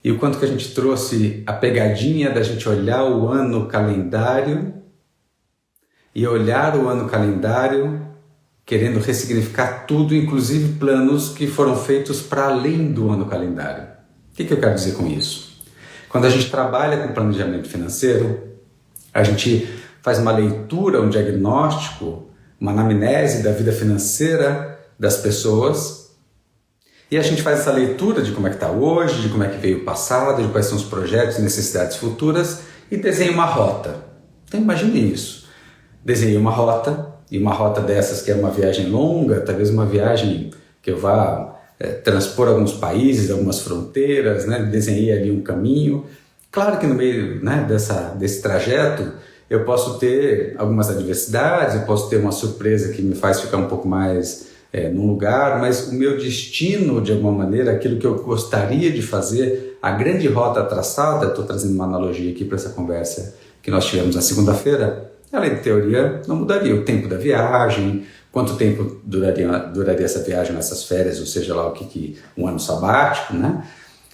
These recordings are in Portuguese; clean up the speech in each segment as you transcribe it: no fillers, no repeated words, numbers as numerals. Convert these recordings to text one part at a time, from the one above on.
E o quanto que a gente trouxe a pegadinha da gente olhar o ano calendário e olhar o ano calendário querendo ressignificar tudo, inclusive planos que foram feitos para além do ano calendário. O que eu quero dizer com isso? Quando a gente trabalha com planejamento financeiro, a gente faz uma leitura, um diagnóstico, uma anamnese da vida financeira das pessoas. E a gente faz essa leitura de como é que está hoje, de como é que veio o passado, de quais são os projetos e necessidades futuras e desenha uma rota. Então imagine isso. Desenhei uma rota, e uma rota dessas que é uma viagem longa, talvez uma viagem que eu vá transpor alguns países, algumas fronteiras, né? Desenhei ali um caminho. Claro que no meio, né, desse trajeto eu posso ter algumas adversidades, eu posso ter uma surpresa que me faz ficar um pouco mais num lugar, mas o meu destino, de alguma maneira, aquilo que eu gostaria de fazer, a grande rota traçada, estou trazendo uma analogia aqui para essa conversa que nós tivemos na segunda-feira, ela em teoria não mudaria. O tempo da viagem, quanto tempo duraria essa viagem nessas férias, ou seja lá o que um ano sabático, né?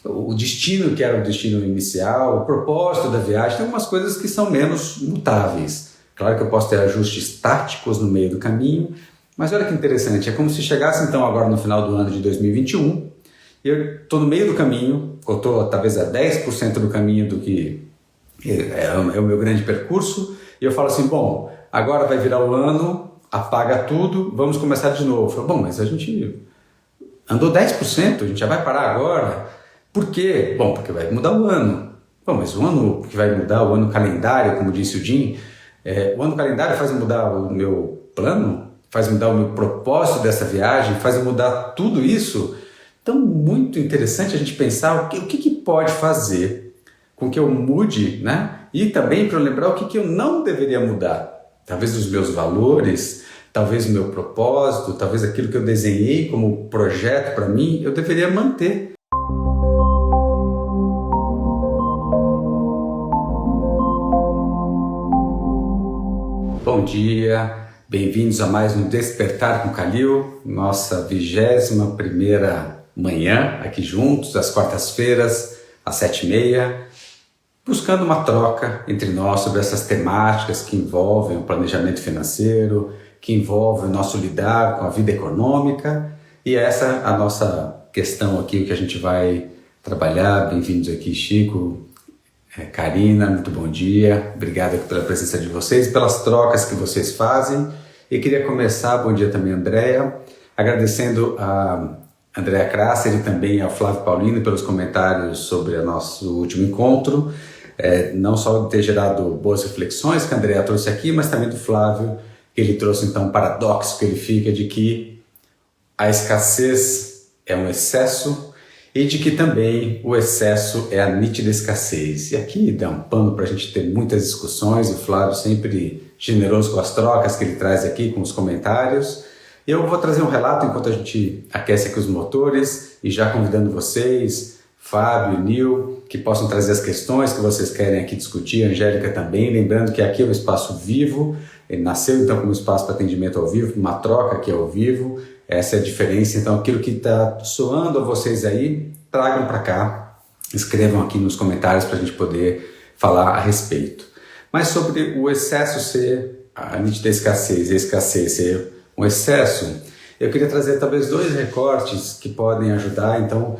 O destino que era o destino inicial, o propósito da viagem, tem algumas coisas que são menos mutáveis. Claro que eu posso ter ajustes táticos no meio do caminho, mas olha que interessante, é como se chegasse então agora no final do ano de 2021, e eu estou no meio do caminho, eu estou talvez a 10% do caminho do que é o meu grande percurso, e eu falo assim, bom, agora vai virar o ano, apaga tudo, vamos começar de novo. Eu falo, bom, mas a gente andou 10%, a gente já vai parar agora. Por quê? Bom, porque vai mudar o ano. Bom, mas o ano que vai mudar, o ano calendário, como disse o Jim, o ano calendário faz mudar o meu plano, faz mudar o meu propósito dessa viagem, faz mudar tudo isso. Então, muito interessante a gente pensar o que pode fazer com que eu mude, né? E também para eu lembrar o que eu não deveria mudar. Talvez os meus valores, talvez o meu propósito, talvez aquilo que eu desenhei como projeto para mim, eu deveria manter. Bom dia, bem-vindos a mais um Despertar com Kalil, nossa 21ª manhã aqui juntos, às quartas-feiras, às 7h30, buscando uma troca entre nós sobre essas temáticas que envolvem o planejamento financeiro, que envolvem o nosso lidar com a vida econômica, e essa é a nossa questão aqui, o que a gente vai trabalhar. Bem-vindos aqui, Chico, Karina, muito bom dia, obrigado aqui pela presença de vocês, pelas trocas que vocês fazem. E queria começar, bom dia também, Andréa, agradecendo a Andréa Crasser e também ao Flávio Paulino pelos comentários sobre o nosso último encontro, não só de ter gerado boas reflexões que a Andréa trouxe aqui, mas também do Flávio, que ele trouxe então um paradoxo que ele fica de que a escassez é um excesso e de que também o excesso é a nítida escassez. E aqui dá um pano para a gente ter muitas discussões, e o Flávio sempre generoso com as trocas que ele traz aqui, com os comentários. Eu vou trazer um relato enquanto a gente aquece aqui os motores, e já convidando vocês, Fábio e Nil, que possam trazer as questões que vocês querem aqui discutir, a Angélica também, lembrando que aqui é um espaço vivo, ele nasceu então como espaço para atendimento ao vivo, uma troca aqui ao vivo, essa é a diferença. Então aquilo que está soando a vocês aí, tragam para cá, escrevam aqui nos comentários para a gente poder falar a respeito. Mas sobre o excesso ser a nítida escassez e a escassez ser um excesso, eu queria trazer talvez dois recortes que podem ajudar, então,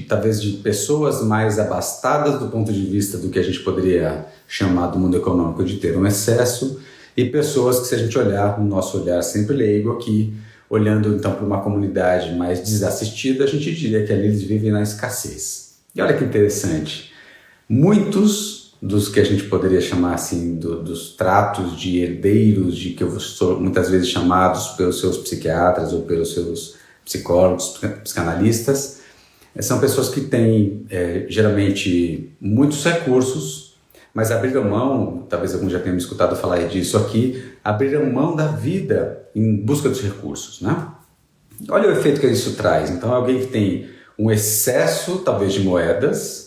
talvez de pessoas mais abastadas do ponto de vista do que a gente poderia chamar do mundo econômico de ter um excesso, e pessoas que, se a gente olhar, no nosso olhar sempre leigo aqui, olhando então para uma comunidade mais desassistida, a gente diria que ali eles vivem na escassez. E olha que interessante, muitos dos que a gente poderia chamar assim, dos tratos de herdeiros, de que eu sou muitas vezes chamados pelos seus psiquiatras ou pelos seus psicólogos, psicanalistas, são pessoas que têm geralmente muitos recursos, mas abriram mão, talvez alguns já tenham me escutado falar disso aqui, abriram mão da vida em busca dos recursos, né? Olha o efeito que isso traz. Então, alguém que tem um excesso, talvez, de moedas,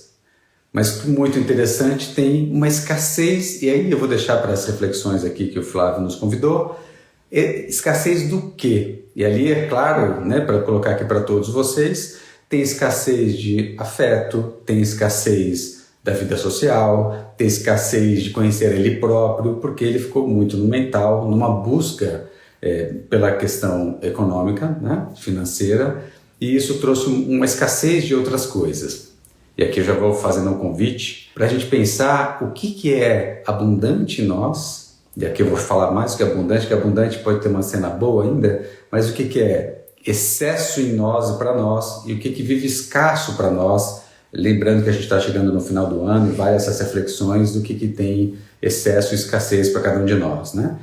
mas muito interessante, tem uma escassez, e aí eu vou deixar para as reflexões aqui que o Flávio nos convidou, escassez do quê? E ali é claro, né, para colocar aqui para todos vocês, tem escassez de afeto, tem escassez da vida social, tem escassez de conhecer ele próprio, porque ele ficou muito no mental, numa busca pela questão econômica, né, financeira, e isso trouxe uma escassez de outras coisas. E aqui eu já vou fazendo um convite para a gente pensar o que é abundante em nós, e aqui eu vou falar mais que abundante pode ter uma cena boa ainda, mas o que é excesso em nós e para nós, e o que vive escasso para nós, lembrando que a gente está chegando no final do ano e vai essas reflexões do que tem excesso e escassez para cada um de nós, né?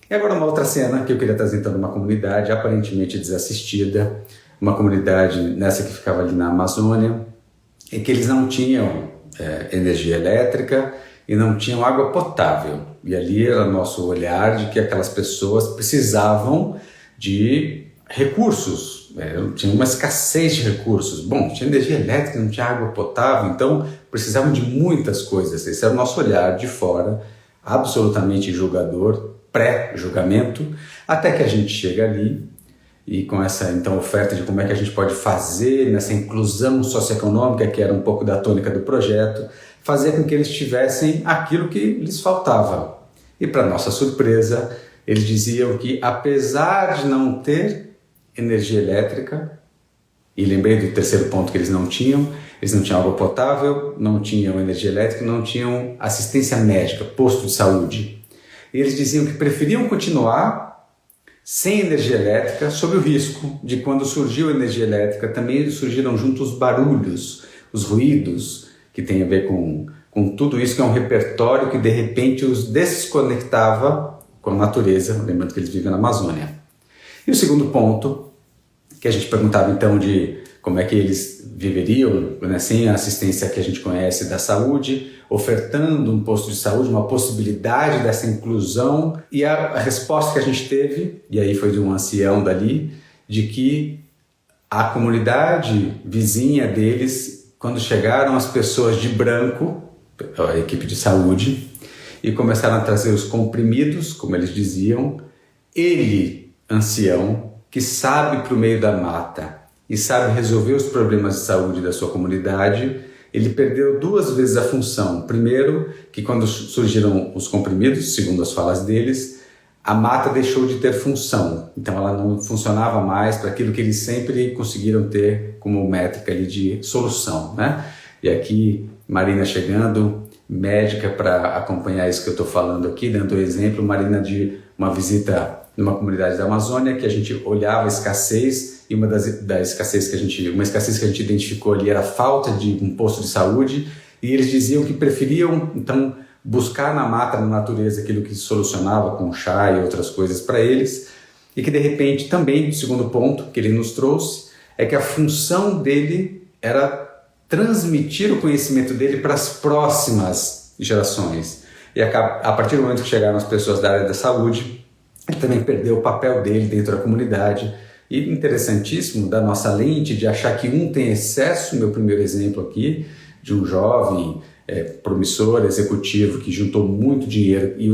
E agora uma outra cena que eu queria trazer então numa comunidade aparentemente desassistida, uma comunidade nessa que ficava ali na Amazônia, em que eles não tinham energia elétrica e não tinham água potável. E ali era o nosso olhar de que aquelas pessoas precisavam de recursos, tinha uma escassez de recursos. Bom, tinha energia elétrica, não tinha água potável, então precisavam de muitas coisas. Esse era o nosso olhar de fora, absolutamente julgador, pré-julgamento, até que a gente chega ali e com essa então oferta de como é que a gente pode fazer nessa inclusão socioeconômica, que era um pouco da tônica do projeto, fazer com que eles tivessem aquilo que lhes faltava. E para nossa surpresa, eles diziam que apesar de não ter energia elétrica, e lembrei do terceiro ponto que eles não tinham água potável, não tinham energia elétrica, não tinham assistência médica, posto de saúde. E eles diziam que preferiam continuar sem energia elétrica, sob o risco de quando surgiu a energia elétrica, também surgiram junto os barulhos, os ruídos, que tem a ver com tudo isso, que é um repertório que de repente os desconectava com a natureza, lembrando que eles vivem na Amazônia. E o segundo ponto, que a gente perguntava então de como é que eles viveriam, né, sem a assistência que a gente conhece da saúde, ofertando um posto de saúde, uma possibilidade dessa inclusão, e a resposta que a gente teve, e aí foi de um ancião dali, de que a comunidade vizinha deles, quando chegaram as pessoas de branco, a equipe de saúde, e começaram a trazer os comprimidos, como eles diziam, ele, ancião, que sabe para o meio da mata e sabe resolver os problemas de saúde da sua comunidade, ele perdeu 2 vezes a função. Primeiro, que quando surgiram os comprimidos, segundo as falas deles, a mata deixou de ter função. Então ela não funcionava mais para aquilo que eles sempre conseguiram ter como métrica ali de solução, né? E aqui, Marina chegando, médica para acompanhar isso que eu estou falando aqui, dando um exemplo, Marina de uma visita numa comunidade da Amazônia, que a gente olhava a escassez, e uma escassez que a gente identificou ali era a falta de um posto de saúde, e eles diziam que preferiam, então, buscar na mata, na natureza, aquilo que solucionava com chá e outras coisas para eles, e que de repente também, o segundo ponto que ele nos trouxe, é que a função dele era transmitir o conhecimento dele para as próximas gerações. E a partir do momento que chegaram as pessoas da área da saúde, ele também perdeu o papel dele dentro da comunidade. E interessantíssimo, da nossa lente, de achar que um tem excesso, meu primeiro exemplo aqui, de um jovem promissor, executivo, que juntou muito dinheiro e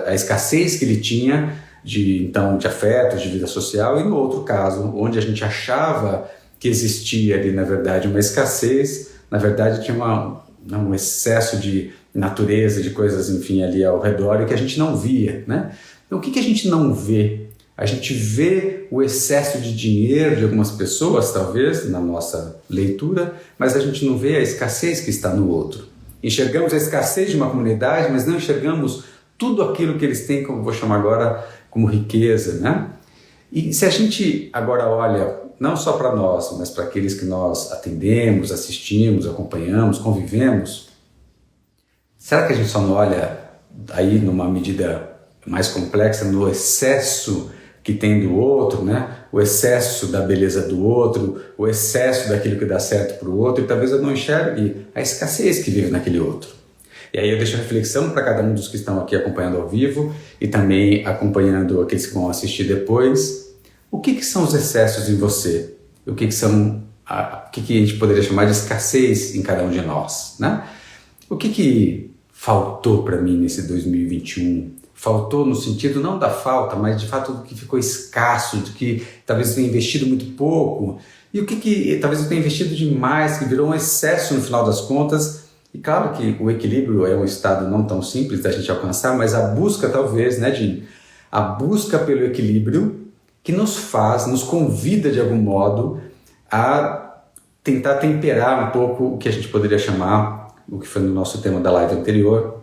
a escassez que ele tinha de afeto, de vida social, e no outro caso, onde a gente achava que existia ali, na verdade, uma escassez, na verdade tinha um excesso de natureza, de coisas, enfim, ali ao redor, e que a gente não via, né? Então, o que a gente não vê? A gente vê o excesso de dinheiro de algumas pessoas, talvez, na nossa leitura, mas a gente não vê a escassez que está no outro. Enxergamos a escassez de uma comunidade, mas não enxergamos tudo aquilo que eles têm, como vou chamar agora, como riqueza, né? E se a gente agora olha, não só para nós, mas para aqueles que nós atendemos, assistimos, acompanhamos, convivemos, será que a gente só não olha aí numa medida mais complexa, no excesso que tem do outro, né? O excesso da beleza do outro, o excesso daquilo que dá certo para o outro, e talvez eu não enxergue a escassez que vive naquele outro. E aí eu deixo a reflexão para cada um dos que estão aqui acompanhando ao vivo e também acompanhando aqueles que vão assistir depois. O que são os excessos em você? O que a gente poderia chamar de escassez em cada um de nós, né? O que faltou para mim nesse 2021? Faltou no sentido não da falta, mas de fato do que ficou escasso, de que talvez tenha investido muito pouco, E o que talvez eu tenha investido demais, que virou um excesso no final das contas. E claro que o equilíbrio é um estado não tão simples da gente alcançar, mas a busca talvez, né, Jim? A busca pelo equilíbrio que nos convida de algum modo a tentar temperar um pouco o que a gente poderia chamar, o que foi no nosso tema da live anterior,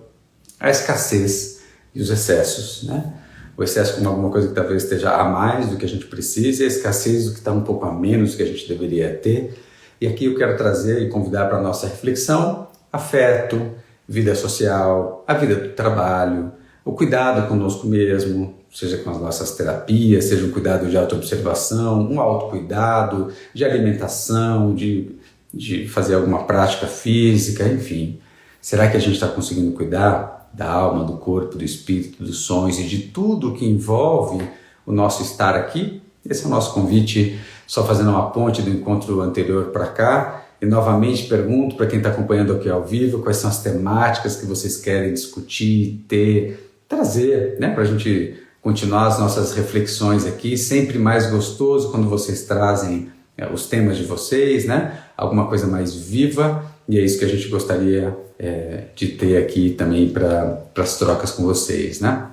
a escassez e os excessos, né? O excesso como alguma coisa que talvez esteja a mais do que a gente precisa e a escassez do que está um pouco a menos do que a gente deveria ter. E aqui eu quero trazer e convidar para a nossa reflexão afeto, vida social, a vida do trabalho, o cuidado conosco mesmo, seja com as nossas terapias, seja um cuidado de autoobservação, um autocuidado, de alimentação, de fazer alguma prática física, enfim. Será que a gente está conseguindo cuidar da alma, do corpo, do espírito, dos sonhos e de tudo que envolve o nosso estar aqui? Esse é o nosso convite, só fazendo uma ponte do encontro anterior para cá. E novamente pergunto para quem está acompanhando aqui ao vivo quais são as temáticas que vocês querem discutir, trazer, né, para a gente continuar as nossas reflexões aqui. Sempre mais gostoso quando vocês trazem os temas de vocês, né, alguma coisa mais viva, e é isso que a gente gostaria de ter aqui também para as trocas com vocês, né?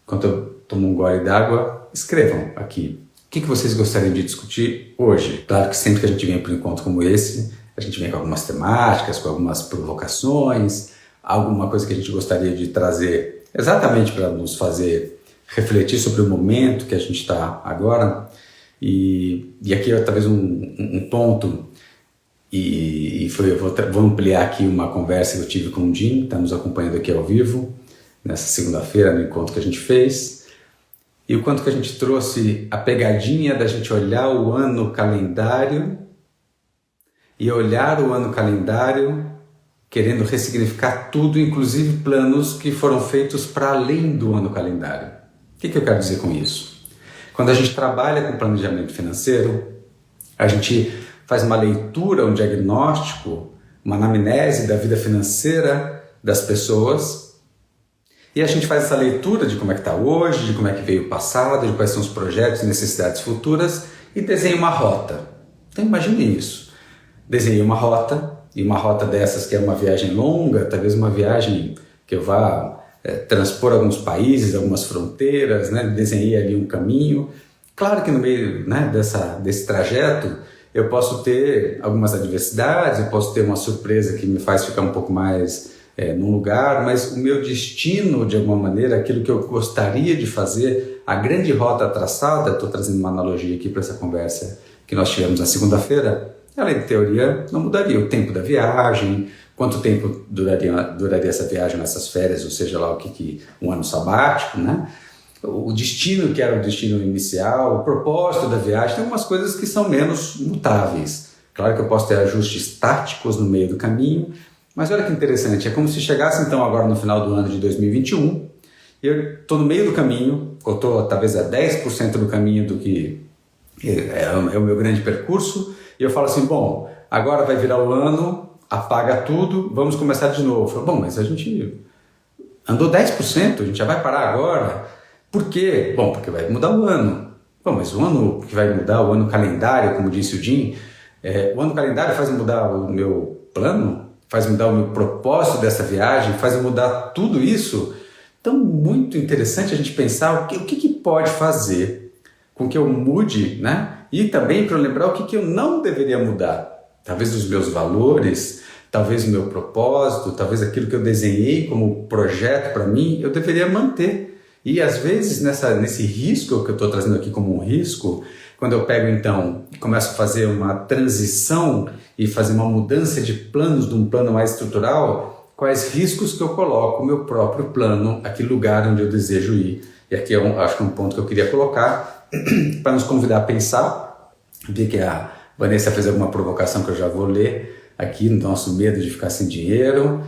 Enquanto eu tomo um gole d'água, escrevam aqui. O que vocês gostariam de discutir hoje? Claro que sempre que a gente vem para um encontro como esse, a gente vem com algumas temáticas, com algumas provocações, alguma coisa que a gente gostaria de trazer exatamente para nos fazer refletir sobre o momento que a gente está agora. E aqui talvez um ponto, vou ampliar aqui uma conversa que eu tive com o Jim, que está nos acompanhando aqui ao vivo, nessa segunda-feira, no encontro que a gente fez. E o quanto que a gente trouxe a pegadinha da gente olhar o ano calendário e olhar o ano calendário querendo ressignificar tudo, inclusive planos que foram feitos para além do ano calendário. O que eu quero dizer com isso? Quando a gente trabalha com planejamento financeiro, a gente faz uma leitura, um diagnóstico, uma anamnese da vida financeira das pessoas. E a gente faz essa leitura de como é que está hoje, de como é que veio o passado, de quais são os projetos e necessidades futuras e desenha uma rota. Então imagine isso. Desenhei uma rota, e uma rota dessas que é uma viagem longa, talvez uma viagem que eu vá transpor alguns países, algumas fronteiras, né? Desenhei ali um caminho. Claro que no meio, né, desse trajeto eu posso ter algumas adversidades, eu posso ter uma surpresa que me faz ficar um pouco mais num lugar, mas o meu destino, de alguma maneira, aquilo que eu gostaria de fazer, a grande rota traçada, estou trazendo uma analogia aqui para essa conversa que nós tivemos na segunda-feira, ela em teoria não mudaria o tempo da viagem, quanto tempo duraria essa viagem nessas férias, ou seja lá um ano sabático, né? O destino que era o destino inicial, o propósito da viagem, tem algumas coisas que são menos mutáveis. Claro que eu posso ter ajustes táticos no meio do caminho, mas olha que interessante, é como se chegasse então agora no final do ano de 2021, eu estou no meio do caminho, eu estou talvez a 10% do caminho do que é o meu grande percurso, e eu falo assim, bom, agora vai virar o ano, apaga tudo, vamos começar de novo. Eu falo, bom, mas a gente andou 10%, a gente já vai parar agora. Por quê? Bom, porque vai mudar o ano. Bom, mas o ano que vai mudar, o ano calendário, como disse o Jim, o ano calendário faz mudar o meu plano, faz mudar o meu propósito dessa viagem, faz mudar tudo isso. Então, muito interessante a gente pensar o que pode fazer com que eu mude, né? E também para eu lembrar o que eu não deveria mudar. Talvez os meus valores, talvez o meu propósito, talvez aquilo que eu desenhei como projeto para mim, eu deveria manter. E às vezes nesse risco que eu estou trazendo aqui como um risco, quando eu pego então e começo a fazer uma transição e fazer uma mudança de planos, de um plano mais estrutural, quais riscos que eu coloco o meu próprio plano, aquele lugar onde eu desejo ir. E aqui acho que é um ponto que eu queria colocar para nos convidar a pensar. Vi que a Vanessa fez alguma provocação que eu já vou ler aqui, no nosso medo de ficar sem dinheiro.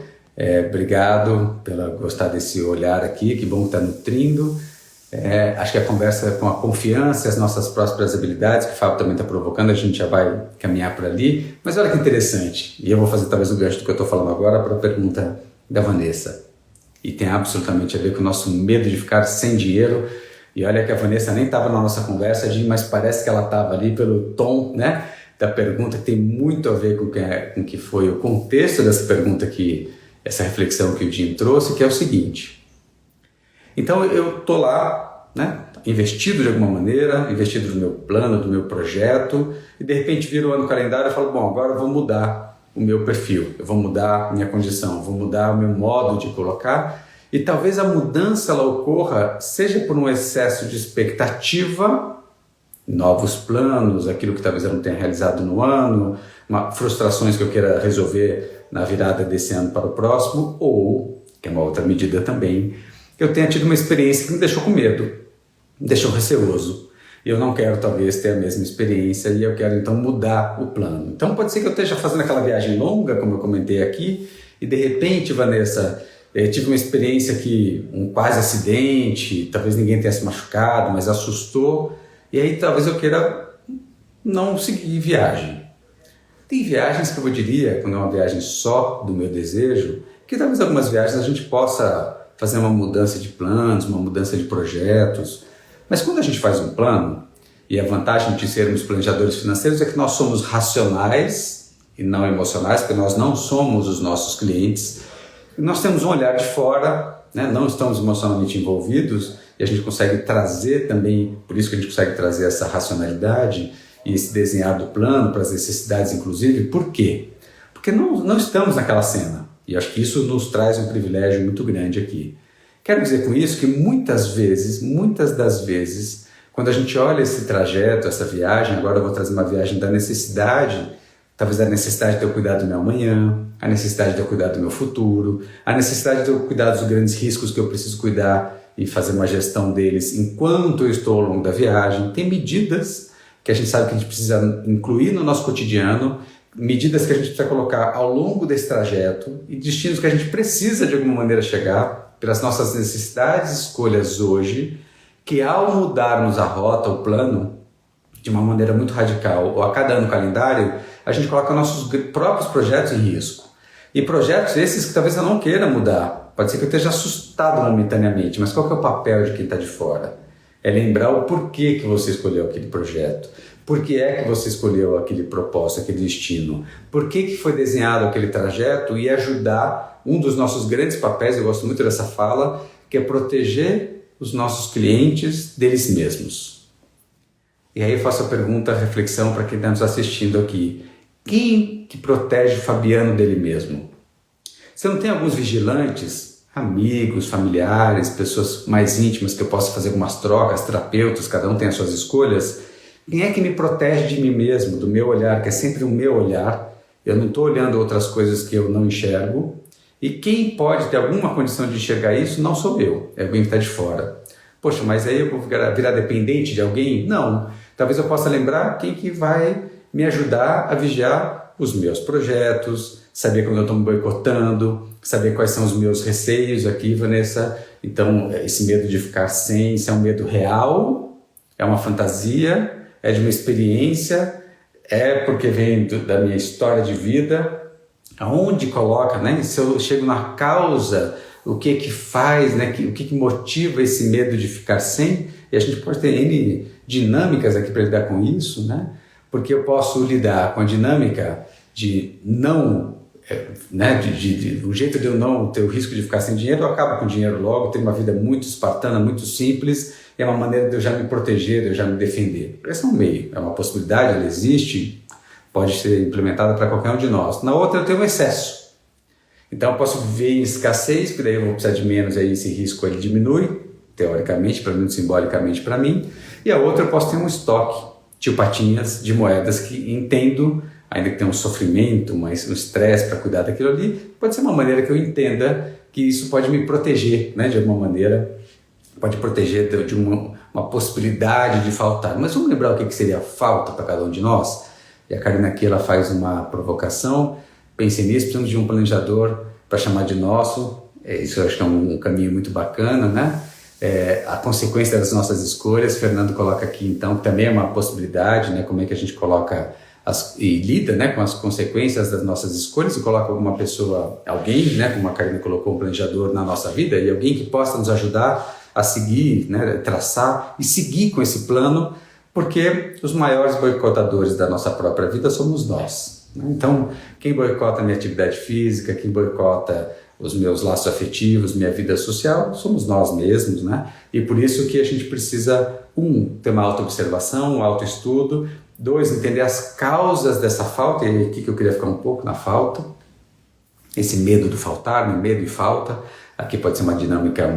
Obrigado pela gostar desse olhar aqui, que bom que está nutrindo. Acho que a conversa com a confiança e as nossas próprias habilidades, que o Fábio também está provocando, a gente já vai caminhar por ali. Mas olha que interessante, e eu vou fazer talvez o gancho do que eu estou falando agora para a pergunta da Vanessa. E tem absolutamente a ver com o nosso medo de ficar sem dinheiro. E olha que a Vanessa nem estava na nossa conversa, mas parece que ela estava ali pelo tom, né, da pergunta, que tem muito a ver com o que foi o contexto dessa pergunta, essa reflexão que o Jim trouxe, que é o seguinte. Então eu estou lá, né, investido de alguma maneira, investido no meu plano, do meu projeto, e de repente vira o ano calendário e falo, bom, agora eu vou mudar o meu perfil, eu vou mudar a minha condição, eu vou mudar o meu modo de colocar, e talvez a mudança ela ocorra seja por um excesso de expectativa, novos planos, aquilo que talvez eu não tenha realizado no ano, frustrações que eu queira resolver na virada desse ano para o próximo, ou, que é uma outra medida também, eu tenha tido uma experiência que me deixou com medo, me deixou receoso. E eu não quero talvez ter a mesma experiência e eu quero então mudar o plano. Então pode ser que eu esteja fazendo aquela viagem longa, como eu comentei aqui, e de repente, Vanessa, tive uma experiência um quase acidente, talvez ninguém tenha se machucado, mas assustou, e aí talvez eu queira não seguir viagem. Tem viagens que eu diria, quando é uma viagem só do meu desejo, que talvez algumas viagens a gente possa fazer uma mudança de planos, uma mudança de projetos. Mas quando a gente faz um plano, e a vantagem de sermos planejadores financeiros é que nós somos racionais e não emocionais, porque nós não somos os nossos clientes. Nós temos um olhar de fora, né? Não estamos emocionalmente envolvidos, e a gente consegue trazer também, por isso que a gente consegue trazer essa racionalidade e esse desenhar do plano para as necessidades, inclusive. Por quê? Porque não estamos naquela cena. E acho que isso nos traz um privilégio muito grande aqui. Quero dizer com isso que muitas das vezes, quando a gente olha esse trajeto, essa viagem, agora eu vou trazer uma viagem da necessidade, talvez da necessidade de eu cuidar do meu amanhã, a necessidade de eu cuidar do meu futuro, a necessidade de eu cuidar dos grandes riscos que eu preciso cuidar e fazer uma gestão deles enquanto eu estou ao longo da viagem. Tem medidas que a gente sabe que a gente precisa incluir no nosso cotidiano, medidas que a gente precisa colocar ao longo desse trajeto e destinos que a gente precisa de alguma maneira chegar pelas nossas necessidades e escolhas hoje, que ao mudarmos a rota, o plano, de uma maneira muito radical, ou a cada ano calendário, a gente coloca nossos próprios projetos em risco. E projetos esses que talvez eu não queira mudar. Pode ser que eu esteja assustado momentaneamente, mas qual que é o papel de quem está de fora? É lembrar o porquê que você escolheu aquele projeto. Por que é que você escolheu aquele propósito, aquele destino? Por que foi desenhado aquele trajeto e ajudar um dos nossos grandes papéis, eu gosto muito dessa fala, que é proteger os nossos clientes deles mesmos. E aí eu faço a pergunta, a reflexão para quem está nos assistindo aqui. Quem que protege o Fabiano dele mesmo? Você não tem alguns vigilantes, amigos, familiares, pessoas mais íntimas que eu possa fazer algumas trocas, terapeutas, cada um tem as suas escolhas? Quem é que me protege de mim mesmo, do meu olhar, que é sempre o meu olhar? Eu não estou olhando outras coisas que eu não enxergo. E quem pode ter alguma condição de enxergar isso não sou eu, é alguém que está de fora. Poxa, mas aí eu vou virar dependente de alguém? Não. Talvez eu possa lembrar quem que vai me ajudar a vigiar os meus projetos, saber quando eu estou me boicotando, saber quais são os meus receios aqui, Vanessa. Então, esse medo de ficar sem, isso é um medo real, é uma fantasia, é de uma experiência, é porque vem da minha história de vida, aonde coloca, né? Se eu chego na causa, o que que faz, né? O que motiva esse medo de ficar sem, e a gente pode ter N dinâmicas aqui para lidar com isso, né? Porque eu posso lidar com a dinâmica de não, né? O jeito de eu não ter o risco de ficar sem dinheiro, eu acabo com dinheiro logo, tenho uma vida muito espartana, muito simples, é uma maneira de eu já me proteger, de eu já me defender. Esse é um meio, é uma possibilidade, ela existe, pode ser implementada para qualquer um de nós. Na outra eu tenho um excesso. Então eu posso viver em escassez, porque daí eu vou precisar de menos, aí esse risco ele diminui, teoricamente, pelo menos simbolicamente para mim. E a outra eu posso ter um estoque, tio Patinhas, de moedas que entendo, ainda que tenha um sofrimento, um estresse para cuidar daquilo ali, pode ser uma maneira que eu entenda que isso pode me proteger, né, de alguma maneira, pode proteger de uma possibilidade de faltar. Mas vamos lembrar o que seria falta para cada um de nós? E a Karina aqui ela faz uma provocação, pense nisso, precisamos de um planejador para chamar de nosso, isso eu acho que é um caminho muito bacana, né? A consequência das nossas escolhas, Fernando coloca aqui então, que também é uma possibilidade, né? Como é que a gente coloca e lida, né, com as consequências das nossas escolhas e coloca alguma pessoa, alguém, né, como a Karina colocou, um planejador na nossa vida e alguém que possa nos ajudar a seguir, né, traçar e seguir com esse plano Porque os maiores boicotadores da nossa própria vida somos nós, né? Então, quem boicota a minha atividade física, quem boicota os meus laços afetivos, minha vida social, somos nós mesmos, né? E por isso que a gente precisa, ter uma autoobservação, um autoestudo, 2, entender as causas dessa falta, e aqui que eu queria ficar um pouco na falta, esse medo do faltar, né? Medo e falta, aqui pode ser uma dinâmica,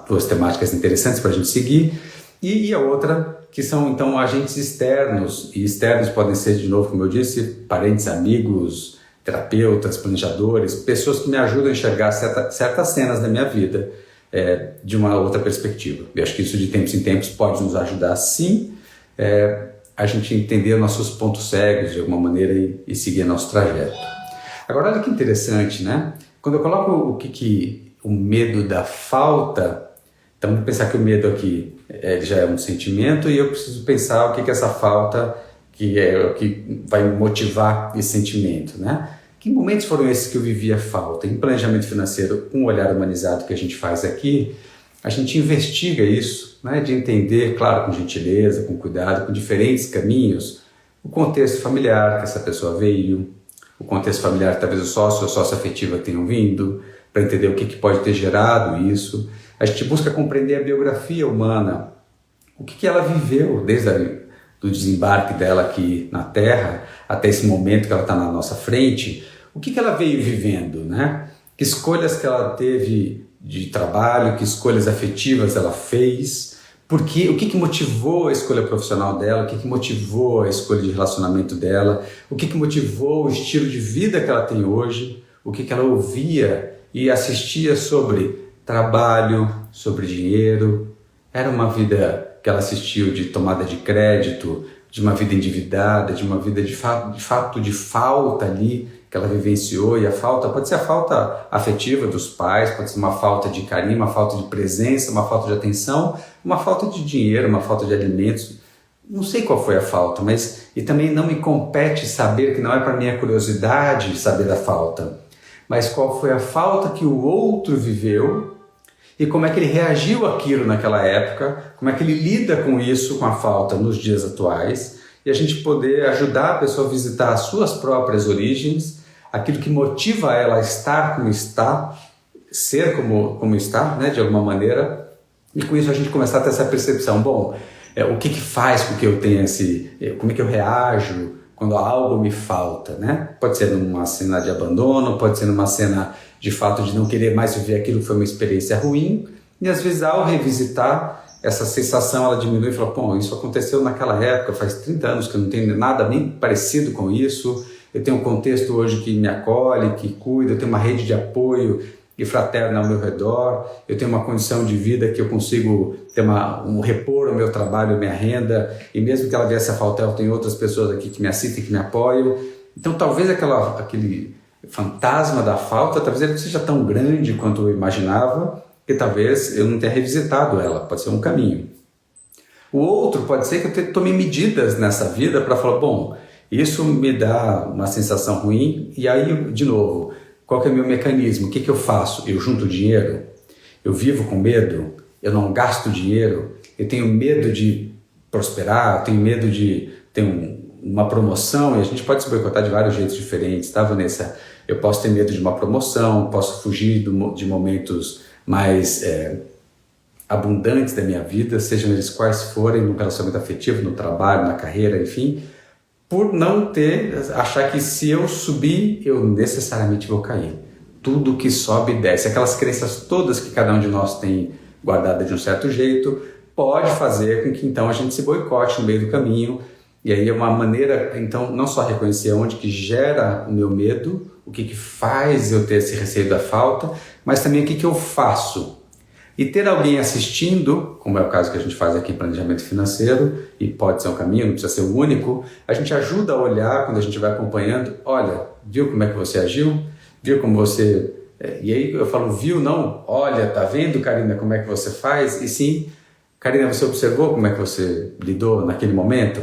duas temáticas interessantes para a gente seguir, e a outra, que são então agentes externos, e externos podem ser, de novo, como eu disse, parentes, amigos, terapeutas, planejadores, pessoas que me ajudam a enxergar certas cenas da minha vida de uma outra perspectiva. Eu acho que isso de tempos em tempos pode nos ajudar, sim, a gente entender nossos pontos cegos de alguma maneira e seguir nosso trajeto. Agora, olha que interessante, né? Quando eu coloco o medo da falta, então vamos pensar que o medo aqui já é um sentimento e eu preciso pensar o que essa falta, que é o que vai motivar esse sentimento, né? Que momentos foram esses que eu vivia falta? Em planejamento financeiro, com o olhar humanizado que a gente faz aqui, a gente investiga isso, né? De entender, claro, com gentileza, com cuidado, com diferentes caminhos, o contexto familiar que essa pessoa veio, o contexto familiar que talvez o sócio ou sócia afetiva tenham vindo, para entender o que pode ter gerado isso. A gente busca compreender a biografia humana, o que ela viveu desde do desembarque dela aqui na Terra até esse momento que ela está na nossa frente, o que ela veio vivendo, né? Que escolhas que ela teve de trabalho, que escolhas afetivas ela fez, porque o que motivou a escolha profissional dela, o que motivou a escolha de relacionamento dela, o que motivou o estilo de vida que ela tem hoje, o que ela ouvia e assistia sobre trabalho, sobre dinheiro. Era uma vida que ela assistiu de tomada de crédito, de uma vida endividada, de uma vida de fato de falta ali que ela vivenciou, e a falta pode ser a falta afetiva dos pais, pode ser uma falta de carinho, uma falta de presença, uma falta de atenção, uma falta de dinheiro, uma falta de alimentos. Não sei qual foi a falta, mas e também não me compete saber, que não é para minha curiosidade saber da falta, mas qual foi a falta que o outro viveu e como é que ele reagiu àquilo naquela época, como é que ele lida com isso, com a falta nos dias atuais, e a gente poder ajudar a pessoa a visitar as suas próprias origens, aquilo que motiva ela a estar como está, ser como está, né, de alguma maneira, e com isso a gente começar a ter essa percepção, bom, o que faz com que eu tenha como é que eu reajo quando algo me falta, né? Pode ser numa cena de abandono, pode ser numa cena de fato de não querer mais viver aquilo que foi uma experiência ruim, e às vezes ao revisitar, essa sensação ela diminui e fala, bom, isso aconteceu naquela época, faz 30 anos que eu não tenho nada nem parecido com isso, eu tenho um contexto hoje que me acolhe, que cuida, eu tenho uma rede de apoio e fraterna ao meu redor, eu tenho uma condição de vida que eu consigo ter repor o meu trabalho, a minha renda, e mesmo que ela viesse a faltar, eu tenho outras pessoas aqui que me assistem, que me apoiam. Então talvez aquele fantasma da falta, talvez ele não seja tão grande quanto eu imaginava, que talvez eu não tenha revisitado ela, pode ser um caminho. O outro pode ser que eu tome medidas nessa vida para falar, bom, isso me dá uma sensação ruim, e aí, de novo, qual que é o meu mecanismo? O que eu faço? Eu junto dinheiro? Eu vivo com medo? Eu não gasto dinheiro? Eu tenho medo de prosperar? Eu tenho medo de ter uma promoção? E a gente pode se boicotar de vários jeitos diferentes, tá, Vanessa? Eu posso ter medo de uma promoção, posso fugir de momentos mais abundantes da minha vida, sejam eles quais forem, no relacionamento afetivo, no trabalho, na carreira, enfim, por não achar que se eu subir, eu necessariamente vou cair. Tudo que sobe desce. Aquelas crenças todas que cada um de nós tem guardada de um certo jeito, pode fazer com que então a gente se boicote no meio do caminho. E aí é uma maneira, então, não só reconhecer onde que gera o meu medo, o que faz eu ter esse receio da falta, mas também o que eu faço. E ter alguém assistindo, como é o caso que a gente faz aqui em planejamento financeiro, e pode ser um caminho, não precisa ser o único, a gente ajuda a olhar quando a gente vai acompanhando, olha, viu como é que você agiu? Viu como você... E aí eu falo, viu, não, olha, tá vendo, Karina, como é que você faz? E sim, Karina, você observou como é que você lidou naquele momento?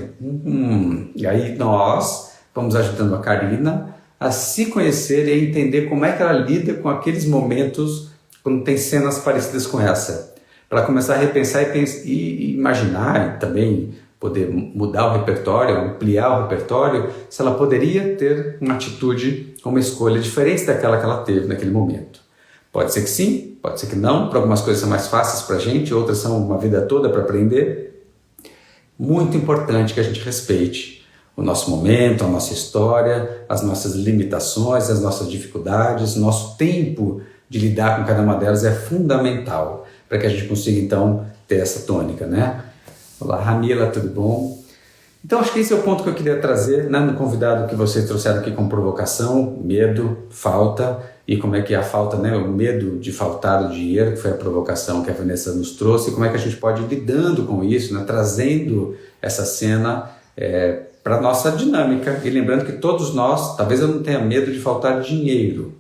E aí nós vamos ajudando a Karina a se conhecer e a entender como é que ela lida com aqueles momentos quando tem cenas parecidas com essa, para começar a repensar e imaginar, e também poder mudar o repertório, ampliar o repertório, se ela poderia ter uma atitude, uma escolha diferente daquela que ela teve naquele momento. Pode ser que sim, pode ser que não, para algumas coisas são mais fáceis para a gente, outras são uma vida toda para aprender. Muito importante que a gente respeite o nosso momento, a nossa história, as nossas limitações, as nossas dificuldades, nosso tempo de lidar com cada uma delas é fundamental para que a gente consiga então ter essa tônica, né? Olá, Ramila, tudo bom? Então acho que esse é o ponto que eu queria trazer, né, no convidado que vocês trouxeram aqui com provocação, medo, falta, e como é que a falta, né, o medo de faltar o dinheiro, que foi a provocação que a Vanessa nos trouxe, e como é que a gente pode ir lidando com isso, né, trazendo essa cena para a nossa dinâmica. E lembrando que todos nós, talvez eu não tenha medo de faltar dinheiro,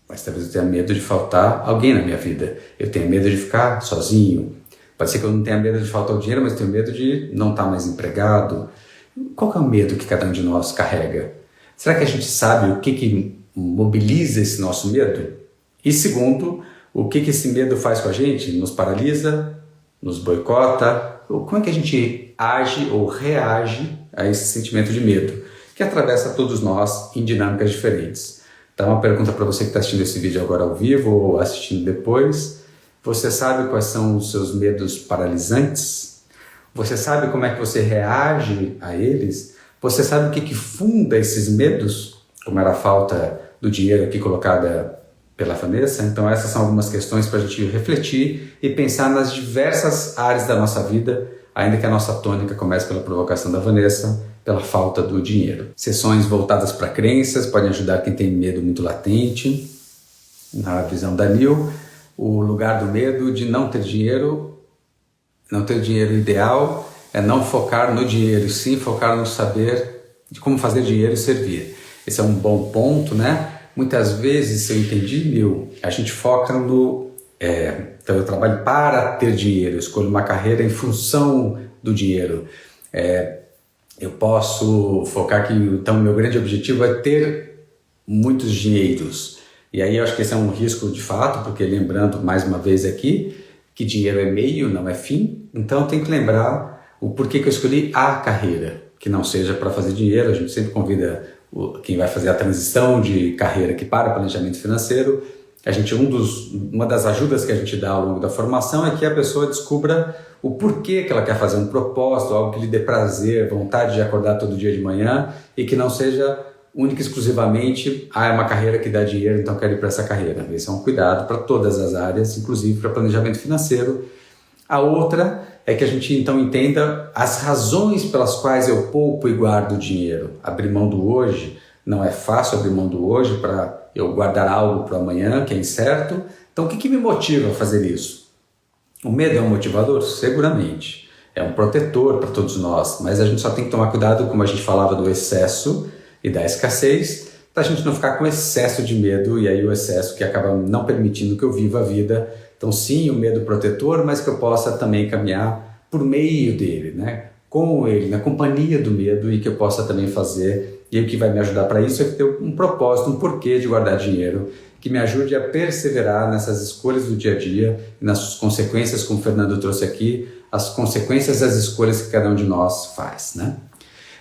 mas talvez eu tenha medo de faltar alguém na minha vida. Eu tenho medo de ficar sozinho. Pode ser que eu não tenha medo de faltar o dinheiro, mas eu tenho medo de não estar mais empregado. Qual que é o medo que cada um de nós carrega? Será que a gente sabe o que mobiliza esse nosso medo? E segundo, o que esse medo faz com a gente? Nos paralisa? Nos boicota? Como é que a gente age ou reage a esse sentimento de medo, que atravessa todos nós em dinâmicas diferentes? Então, uma pergunta para você que está assistindo esse vídeo agora ao vivo ou assistindo depois. Você sabe quais são os seus medos paralisantes? Você sabe como é que você reage a eles? Você sabe o que funda esses medos? Como era a falta do dinheiro aqui colocada pela Vanessa? Então essas são algumas questões para a gente refletir e pensar nas diversas áreas da nossa vida, ainda que a nossa tônica comece pela provocação da Vanessa, pela falta do dinheiro. Sessões voltadas para crenças podem ajudar quem tem medo muito latente. Na visão da Nil, o lugar do medo de não ter dinheiro ideal é não focar no dinheiro, e sim focar no saber de como fazer dinheiro servir. Esse é um bom ponto, né? Muitas vezes, se eu entendi, a gente foca no... então eu trabalho para ter dinheiro, eu escolho uma carreira em função do dinheiro. Eu posso focar que, então, meu grande objetivo é ter muitos dinheiros. E aí eu acho que esse é um risco de fato, porque lembrando mais uma vez aqui, que dinheiro é meio, não é fim. Então eu tenho que lembrar o porquê que eu escolhi a carreira, que não seja para fazer dinheiro. A gente sempre convida quem vai fazer a transição de carreira aqui para planejamento financeiro. Uma das ajudas que a gente dá ao longo da formação é que a pessoa descubra o porquê que ela quer fazer um propósito, algo que lhe dê prazer, vontade de acordar todo dia de manhã, e que não seja única e exclusivamente, é uma carreira que dá dinheiro, então eu quero ir para essa carreira. Esse é um cuidado para todas as áreas, inclusive para planejamento financeiro. A outra é que a gente então entenda as razões pelas quais eu poupo e guardo dinheiro. Abrir mão do hoje, não é fácil abrir mão do hoje para eu guardar algo para amanhã, que é incerto. Então o que me motiva a fazer isso? O medo é um motivador? Seguramente. É um protetor para todos nós, mas a gente só tem que tomar cuidado, como a gente falava do excesso e da escassez, para a gente não ficar com excesso de medo, e aí o excesso que acaba não permitindo que eu viva a vida. Então sim, o medo protetor, mas que eu possa também caminhar por meio dele, né? Com ele, na companhia do medo, e que eu possa também fazer, e o que vai me ajudar para isso é ter um propósito, um porquê de guardar dinheiro, que me ajude a perseverar nessas escolhas do dia a dia, e nas consequências, como o Fernando trouxe aqui, as consequências das escolhas que cada um de nós faz, né?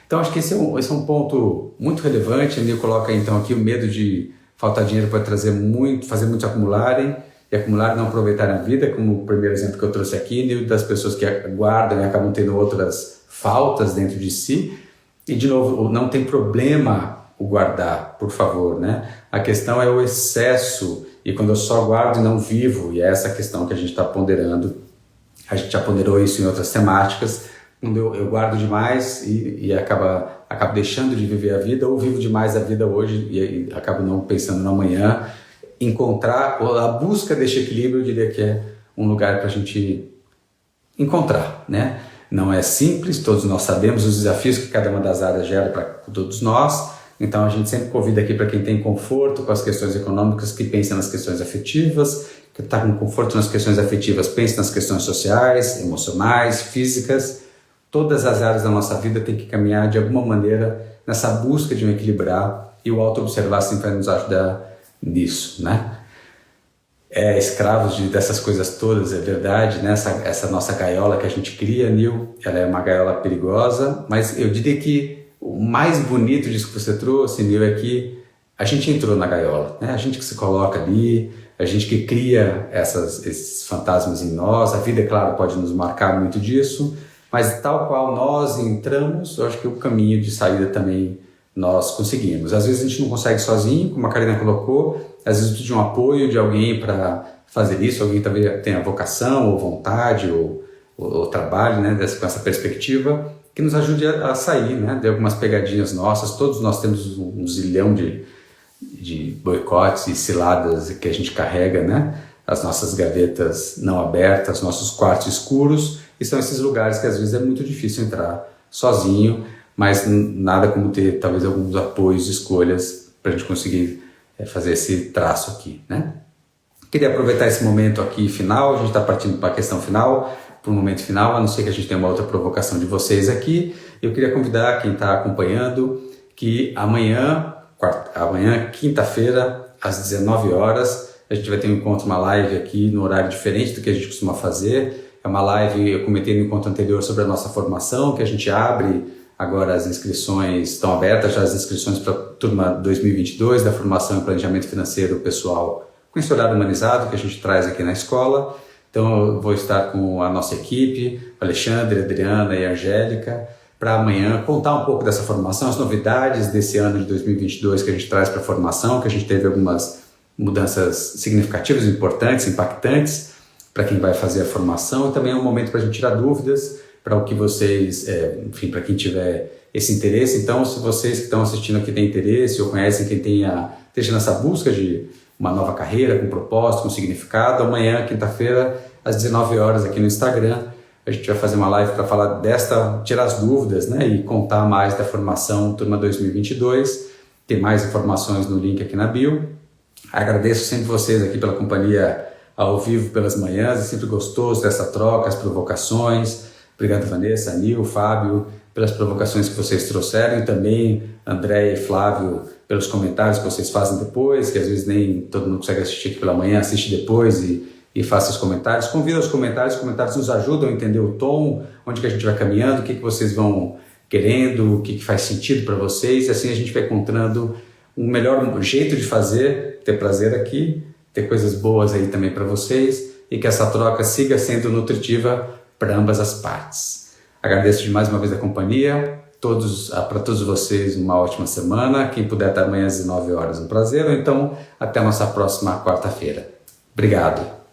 Então acho que esse é um ponto muito relevante. A Nil coloca então aqui o medo de faltar dinheiro pode fazer muitos acumularem e acumular e não aproveitarem a vida, como o primeiro exemplo que eu trouxe aqui, Nil, das pessoas que guardam e acabam tendo outras faltas dentro de si. E de novo, não tem problema o guardar, por favor, né? A questão é o excesso, e quando eu só guardo e não vivo, e é essa questão que a gente está ponderando. A gente já ponderou isso em outras temáticas. Quando eu guardo demais e acabo deixando de viver a vida, ou vivo demais a vida hoje e acabo não pensando no amanhã. Encontrar, a busca deste equilíbrio, eu diria que é um lugar para a gente encontrar, né? Não é simples, todos nós sabemos os desafios que cada uma das áreas gera para todos nós. Então a gente sempre convida aqui para quem tem conforto com as questões econômicas, que pense nas questões afetivas, que está com conforto nas questões afetivas, pense nas questões sociais, emocionais, físicas. Todas as áreas da nossa vida têm que caminhar de alguma maneira nessa busca de um equilibrar, e o auto-observar sempre vai nos ajudar nisso, né? escravos dessas coisas todas, é verdade, né? Essa nossa gaiola que a gente cria, Nil, ela é uma gaiola perigosa, mas eu diria que o mais bonito disso que você trouxe, Nil, é que a gente entrou na gaiola, né? A gente que se coloca ali, a gente que cria esses fantasmas em nós. A vida, é claro, pode nos marcar muito disso, mas tal qual nós entramos, eu acho que o caminho de saída também nós conseguimos. Às vezes a gente não consegue sozinho, como a Karina colocou, às vezes precisa de um apoio de alguém para fazer isso, alguém talvez tenha vocação ou vontade ou trabalho, né, com essa perspectiva, que nos ajude a sair, né, de algumas pegadinhas nossas. Todos nós temos um zilhão de boicotes e ciladas que a gente carrega, né, as nossas gavetas não abertas, nossos quartos escuros, e são esses lugares que às vezes é muito difícil entrar sozinho, mas nada como ter talvez alguns apoios, escolhas para a gente conseguir fazer esse traço aqui, né? Queria aproveitar esse momento aqui final, a gente está partindo para a questão final, para o momento final, a não ser que a gente tenha uma outra provocação de vocês aqui. Eu queria convidar quem está acompanhando que amanhã, quinta-feira, às 19 horas, a gente vai ter um encontro, uma live aqui no horário diferente do que a gente costuma fazer. É uma live, eu comentei no encontro anterior sobre a nossa formação, que a gente abre. Agora as inscrições estão abertas, já as inscrições para a turma 2022 da formação em planejamento financeiro pessoal com esse horário humanizado que a gente traz aqui na escola. Então eu vou estar com a nossa equipe, o Alexandre, a Adriana e a Angélica, para amanhã contar um pouco dessa formação, as novidades desse ano de 2022 que a gente traz para a formação, que a gente teve algumas mudanças significativas, importantes, impactantes para quem vai fazer a formação, e também é um momento para a gente tirar dúvidas, para o que vocês, enfim, para quem tiver esse interesse. Então, se vocês que estão assistindo aqui têm interesse ou conhecem quem esteja nessa busca de uma nova carreira, com propósito, com significado, amanhã, quinta-feira, às 19 horas aqui no Instagram, a gente vai fazer uma live para falar tirar as dúvidas, né, e contar mais da formação Turma 2022. Tem mais informações no link aqui na bio. Agradeço sempre vocês aqui pela companhia ao vivo pelas manhãs, é sempre gostoso dessa troca, as provocações. Obrigado, Vanessa, Nil, Fábio, pelas provocações que vocês trouxeram, e também André e Flávio pelos comentários que vocês fazem depois, que às vezes nem todo mundo consegue assistir aqui pela manhã, assiste depois e faça os comentários. Convido os comentários nos ajudam a entender o tom, onde que a gente vai caminhando, o que vocês vão querendo, o que faz sentido para vocês, e assim a gente vai encontrando um melhor jeito de fazer, ter prazer aqui, ter coisas boas aí também para vocês, e que essa troca siga sendo nutritiva para ambas as partes. Agradeço demais uma vez a companhia, para todos vocês uma ótima semana. Quem puder estar amanhã às 19 horas, um prazer, ou então até a nossa próxima quarta-feira. Obrigado.